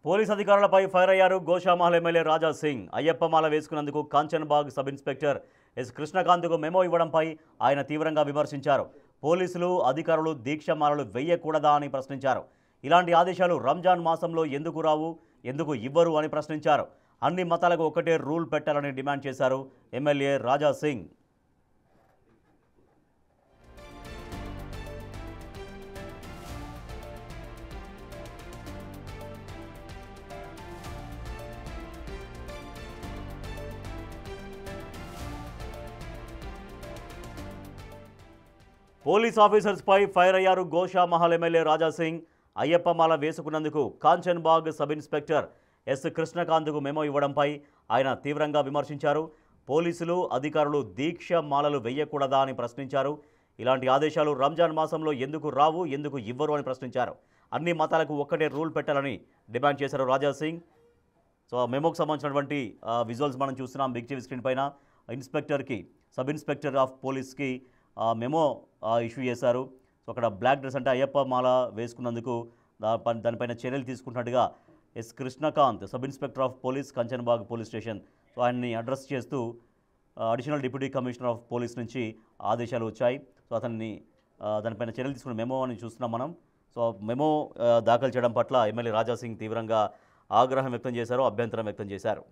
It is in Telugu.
పోలీస్ అధికారులపై ఫైర్ అయ్యారు గోషామహల్ ఎమ్మెల్యే రాజా సింగ్. అయ్యప్పమాల వేసుకున్నందుకు కాంచన్బాగ్ సబ్ ఇన్స్పెక్టర్ ఎస్ కృష్ణకాంత్కు మెమో ఇవ్వడంపై ఆయన తీవ్రంగా విమర్శించారు. పోలీసులు అధికారులు దీక్షమాలలు వేయకూడదా అని ప్రశ్నించారు. ఇలాంటి ఆదేశాలు రంజాన్ మాసంలో ఎందుకు రావు, ఎందుకు ఇవ్వరు అని ప్రశ్నించారు. అన్ని మతాలకు ఒకటే రూల్ పెట్టాలని డిమాండ్ చేశారు ఎమ్మెల్యే రాజా సింగ్. పోలీస్ ఆఫీసర్స్పై ఫైర్ అయ్యారు గోషామహల్ ఎమ్మెల్యే రాజా సింగ్. అయ్యప్పమాల వేసుకున్నందుకు కాంచన్బాగ్ సబ్ ఇన్స్పెక్టర్ ఎస్ కృష్ణకాంత్కు మెమో ఇవ్వడంపై ఆయన తీవ్రంగా విమర్శించారు. పోలీసులు అధికారులు దీక్ష మాలలు వేయకూడదా అని ప్రశ్నించారు. ఇలాంటి ఆదేశాలు రంజాన్ మాసంలో ఎందుకు రావు, ఎందుకు ఇవ్వరు అని ప్రశ్నించారు. అన్ని మతాలకు ఒక్కటే రూల్ పెట్టాలని డిమాండ్ చేశారు రాజా సింగ్. సో మెమోకు సంబంధించినటువంటి విజువల్స్ మనం చూస్తున్నాం బిగ్ టీవీ స్క్రీన్ పైన. ఇన్స్పెక్టర్కి, సబ్ ఇన్స్పెక్టర్ ఆఫ్ పోలీస్కి మెమో ఇష్యూ చేశారు. సో అక్కడ బ్లాక్ డ్రెస్ అంటే అయ్యప్ప మాల వేసుకున్నందుకు దానిపైన చర్యలు తీసుకుంటున్నట్టుగా S Krishnakanth, sub inspector of police, Kanchanbagh police station, so ఆయన్ని అడ్రస్ చేస్తూ additional deputy commissioner of police నుంచి ఆదేశాలు వచ్చాయి. సో అతన్ని దానిపైన చర్యలు తీసుకున్న మెమో అని చూస్తున్నాం మనం. సో మెమో దాఖలు చేయడం పట్ల ఎమ్మెల్యే రాజా సింగ్ తీవ్రంగా ఆగ్రహం వ్యక్తం చేశారు, అభ్యంతరం వ్యక్తం చేశారు.